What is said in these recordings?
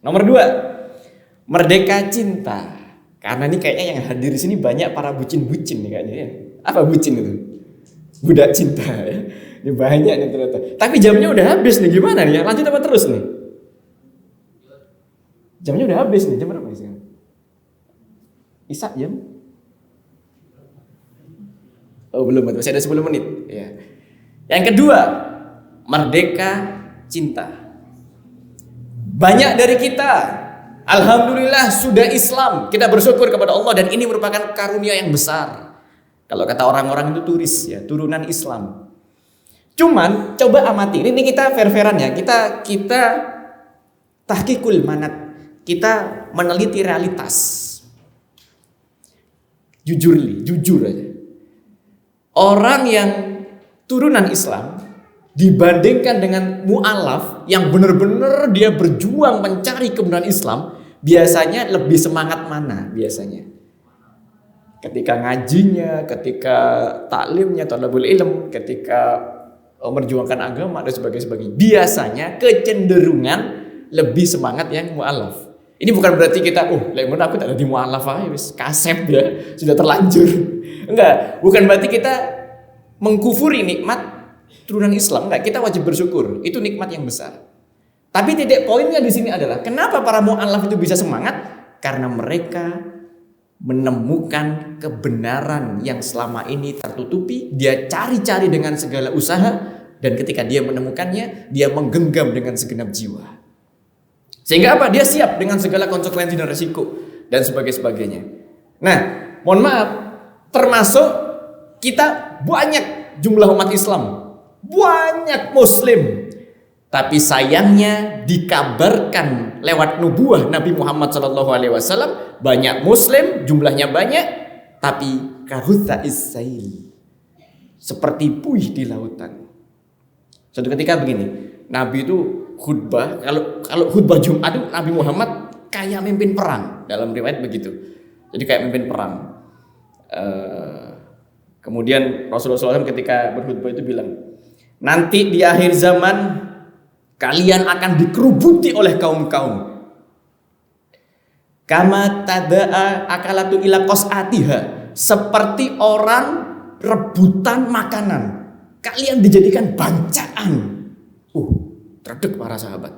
Nomor 2, merdeka cinta. Karena ini kayaknya yang hadir di sini banyak para bucin-bucin nih kayaknya ya. Apa bucin itu? Budak cinta ya. Ini banyak nih ternyata. Tapi jamnya udah habis nih, gimana nih? Lanjut apa terus nih? Jamnya udah habis nih, jam berapa sih? Isak jam? Oh belum, masih ada 10 menit ya. Yang kedua, merdeka cinta. Banyak dari kita alhamdulillah sudah Islam. Kita bersyukur kepada Allah dan ini merupakan karunia yang besar. Kalau kata orang-orang itu turis ya, turunan Islam. Cuman coba amati, ini kita fair-fairan ya. Kita tahqiqul manat. Kita meneliti realitas. Jujur aja. Orang yang turunan Islam dibandingkan dengan mu'alaf yang benar-benar dia berjuang mencari kebenaran Islam, biasanya lebih semangat mana biasanya? Ketika ngajinya, ketika taklimnya, thalabul ilm, ketika memperjuangkan agama dan sebagainya. Biasanya kecenderungan lebih semangat yang mu'alaf. Ini bukan berarti kita, lemon aku tak ada di mu'alaf aja, kasep ya, sudah terlanjur. Enggak, bukan berarti kita mengkufuri nikmat turunan Islam. Enggak, kita wajib bersyukur. Itu nikmat yang besar. Tapi titik poinnya di sini adalah kenapa para mu'alaf itu bisa semangat? Karena mereka menemukan kebenaran yang selama ini tertutupi, dia cari-cari dengan segala usaha, dan ketika dia menemukannya, dia menggenggam dengan segenap jiwa. Sehingga apa? Dia siap dengan segala konsekuensi dan resiko dan sebagainya. Nah, mohon maaf, termasuk kita banyak jumlah umat Islam, banyak Muslim, tapi sayangnya dikabarkan lewat nubuah Nabi Muhammad SAW, banyak Muslim, jumlahnya banyak, tapi kahutha is-sail, seperti buih di lautan. Suatu ketika begini, Nabi itu khutbah, kalau khutbah Jumat itu Nabi Muhammad kayak mimpin perang, dalam riwayat begitu. Jadi kayak mimpin perang. Kemudian Rasulullah SAW ketika berkhutbah itu bilang, nanti di akhir zaman kalian akan dikerubuti oleh kaum-kaum. Kama tada'a akalatu ila qas'atiha, seperti orang rebutan makanan. Kalian dijadikan bancaan. Terdek para sahabat.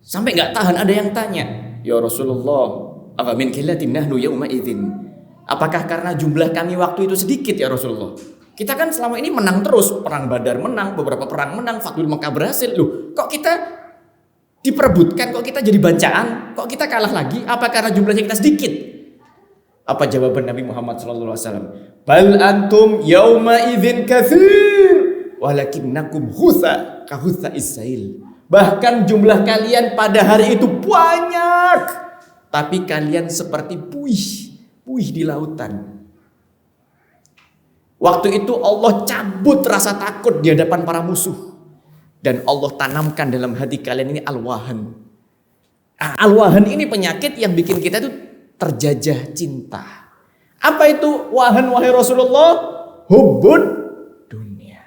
Sampai enggak tahan, ada yang tanya, "Ya Rasulullah, afa min qillatin nahnu yauma idzin?" Apakah karena jumlah kami waktu itu sedikit ya Rasulullah? Kita kan selama ini menang terus, perang Badar menang, beberapa perang menang, Fathul Makkah berhasil. Loh, kok kita diperebutkan, kok kita jadi bancaan, kok kita kalah lagi? Apa karena jumlahnya kita sedikit? Apa jawaban Nabi Muhammad SAW? Bal antum yauma idzin katsir, walakinnakum hutsa ka hutsa is-sail. Bahkan jumlah kalian pada hari itu banyak, tapi kalian seperti buih di lautan. Waktu itu Allah cabut rasa takut di hadapan para musuh. Dan Allah tanamkan dalam hati kalian ini al-wahan. Al-wahan ini penyakit yang bikin kita itu terjajah cinta. Apa itu wahan wahai Rasulullah? Hubbud dunia.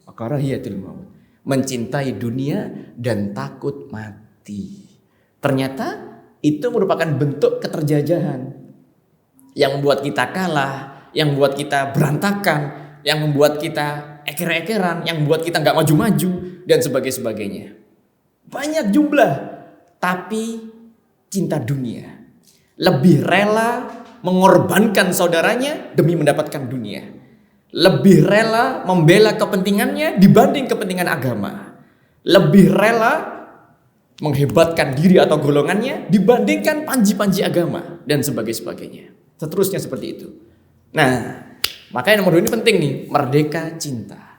Karahiyatul maut. Mencintai dunia dan takut mati. Ternyata itu merupakan bentuk keterjajahan yang membuat kita kalah, yang membuat kita berantakan, yang membuat kita eker-ekeran, yang membuat kita nggak maju-maju dan sebagainya. Banyak jumlah, tapi cinta dunia. Lebih rela mengorbankan saudaranya demi mendapatkan dunia. Lebih rela membela kepentingannya dibanding kepentingan agama. Lebih rela menghebatkan diri atau golongannya dibandingkan panji-panji agama dan sebagainya. Seterusnya seperti itu. Nah, makanya nomor 2 ini penting nih, merdeka cinta.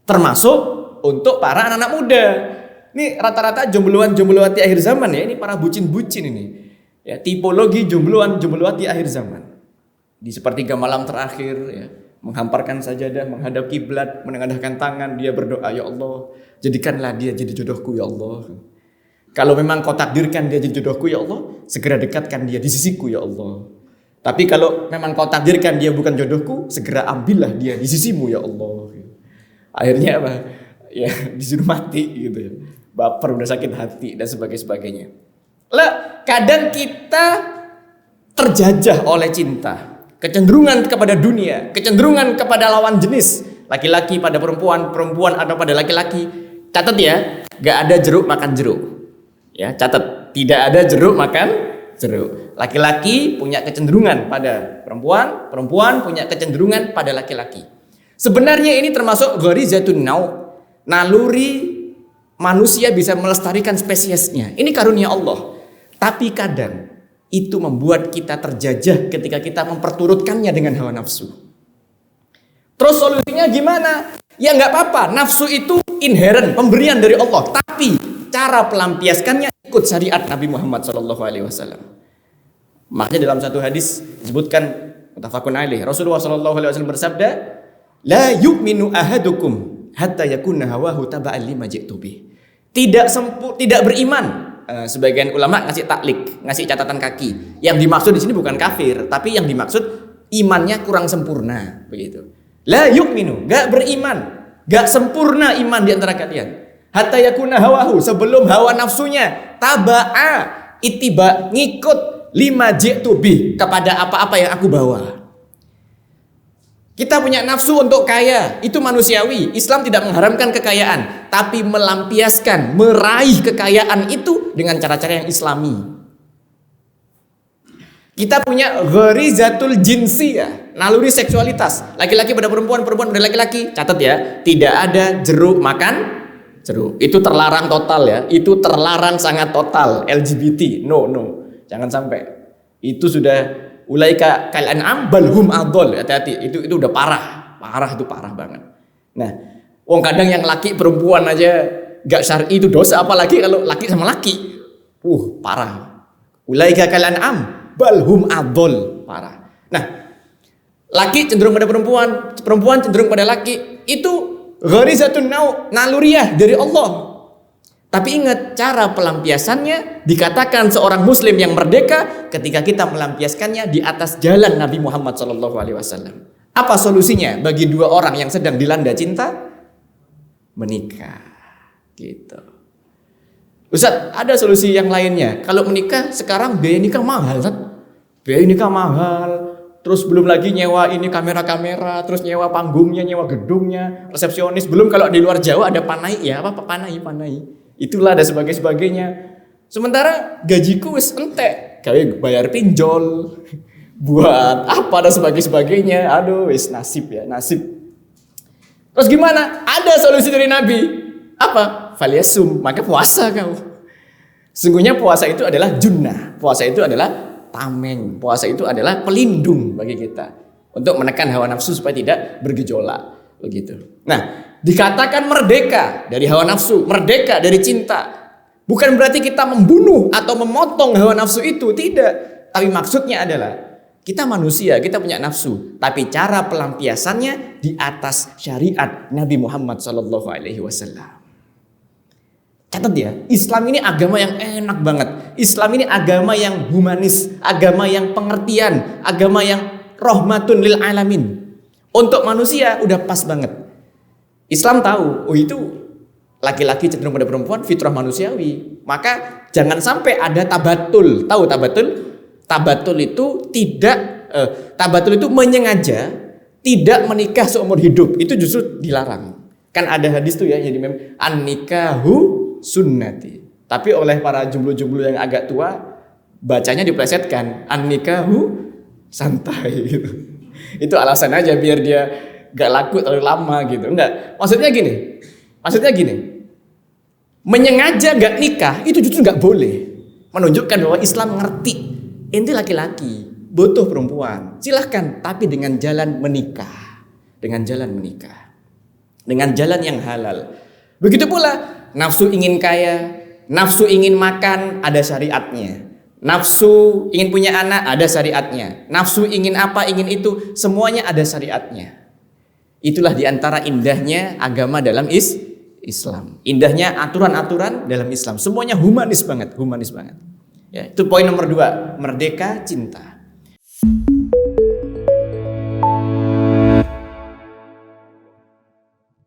Termasuk untuk para anak-anak muda. Ini rata-rata jombloan-jomblowati akhir zaman ya, ini para bucin-bucin ini. Ya, tipologi jombloan-jomblowati akhir zaman. Di sepertiga malam terakhir ya, menghamparkan sajadah, menghadap kiblat, menengadahkan tangan, dia berdoa, ya Allah, jadikanlah dia jadi jodohku ya Allah. Kalau memang kau takdirkan dia jadi jodohku ya Allah, segera dekatkan dia di sisiku ya Allah. Tapi kalau memang kau takdirkan dia bukan jodohku, segera ambillah dia di sisimu ya Allah. Akhirnya apa? Ya disuruh mati gitu ya. Baper, udah sakit hati dan sebagainya. Kadang kita terjajah oleh cinta, kecenderungan kepada dunia, kecenderungan kepada lawan jenis, laki-laki pada perempuan, perempuan ada pada laki-laki. Catat ya, gak ada jeruk makan jeruk. Ya, catat, tidak ada jeruk makan jeruk. Laki-laki punya kecenderungan pada perempuan, perempuan punya kecenderungan pada laki-laki. Sebenarnya ini termasuk gharizatun nau, naluri manusia bisa melestarikan spesiesnya. Ini karunia Allah. Tapi kadang itu membuat kita terjajah ketika kita memperturutkannya dengan hawa nafsu. Terus solusinya gimana? Ya nggak apa-apa. Nafsu itu inherent, pemberian dari Allah. Tapi cara pelampiaskannya ikut syariat Nabi Muhammad SAW. Makanya dalam satu hadis disebutkan muttafaqun alaih, Rasulullah SAW bersabda, la yu'minu ahadukum hatta yakuna hawahu taba'an lima ji'tu bih. Tidak beriman. Sebagian ulama ngasih taklik, ngasih catatan kaki. Yang dimaksud di sini bukan kafir, tapi yang dimaksud imannya kurang sempurna, begitu. La yu'minu, gak beriman, gak sempurna iman di antara kalian. Hatta yakuna hawahu, sebelum hawa nafsunya taba'a, ittiba, ngikut lima ji'tu bih, kepada apa-apa yang aku bawa. Kita punya nafsu untuk kaya, itu manusiawi. Islam tidak mengharamkan kekayaan, tapi melampiaskan, meraih kekayaan itu dengan cara-cara yang islami. Kita punya gharizatul jinsiyah, naluri seksualitas. Laki-laki pada perempuan, perempuan pada laki-laki. Catat ya, tidak ada jeruk makan jeruk. Itu terlarang total ya. Itu terlarang sangat total. LGBT, no. Jangan sampai. Itu sudah ulaika kal an'am bal hum adall. Hati-hati, itu udah parah itu parah banget. Nah, wong kadang yang laki perempuan aja gak syar'i itu dosa, apalagi kalau laki sama laki. Parah. Ulaika kal an'am bal hum adall, parah. Nah, laki cenderung pada perempuan, perempuan cenderung pada laki. Itu gharizatun naluriyah dari Allah. Tapi ingat, cara pelampiasannya dikatakan seorang muslim yang merdeka ketika kita melampiaskannya di atas jalan Nabi Muhammad SAW. Apa solusinya bagi dua orang yang sedang dilanda cinta? Menikah. Gitu. Ustaz, ada solusi yang lainnya. Kalau menikah sekarang biaya nikah mahal, Ustaz. Biaya nikah mahal. Terus belum lagi nyewa ini kamera-kamera, terus nyewa panggungnya, nyewa gedungnya, resepsionis. Belum kalau di luar Jawa ada panai ya, panai. Itulah dan sebagainya. Sementara gajiku wis entek, kayak bayar pinjol, buat apa dan sebagainya. Aduh, wis nasib. Terus gimana? Ada solusi dari Nabi. Apa? Falyasum, maka puasa kau. Sesungguhnya puasa itu adalah junnah. Puasa itu adalah tameng. Puasa itu adalah pelindung bagi kita untuk menekan hawa nafsu supaya tidak bergejolak, begitu. Nah, dikatakan merdeka dari hawa nafsu, merdeka dari cinta. Bukan berarti kita membunuh atau memotong hawa nafsu itu, tidak. Tapi maksudnya adalah kita manusia, kita punya nafsu, tapi cara pelampiasannya di atas syariat Nabi Muhammad SAW. Catat ya, Islam ini agama yang enak banget. Islam ini agama yang humanis, agama yang pengertian, agama yang rahmatun lil alamin. Untuk manusia udah pas banget. Islam tahu, itu laki-laki cenderung pada perempuan, fitrah manusiawi. Maka jangan sampai ada tabatul. Tahu tabatul? Tabatul itu tabatul itu menyengaja tidak menikah seumur hidup. Itu justru dilarang. Kan ada hadis tuh ya, jadi an-nikahu sunnati. Tapi oleh para jomblo-jomblo yang agak tua, bacanya diplesetkan an-nikahu santai gitu. Itu alasan aja biar dia gak laku terlalu lama gitu. Enggak, maksudnya gini, menyengaja gak nikah itu justru gak boleh. Menunjukkan bahwa Islam ngerti ente laki-laki butuh perempuan, silahkan, tapi dengan jalan menikah, dengan jalan yang halal. Begitu pula nafsu ingin kaya, nafsu ingin makan, ada syariatnya. Nafsu ingin punya anak, ada syariatnya. Nafsu ingin apa, ingin itu, semuanya ada syariatnya. Itulah diantara indahnya agama dalam Islam. Indahnya aturan-aturan dalam Islam. Semuanya humanis banget. Ya, itu poin nomor 2, merdeka cinta.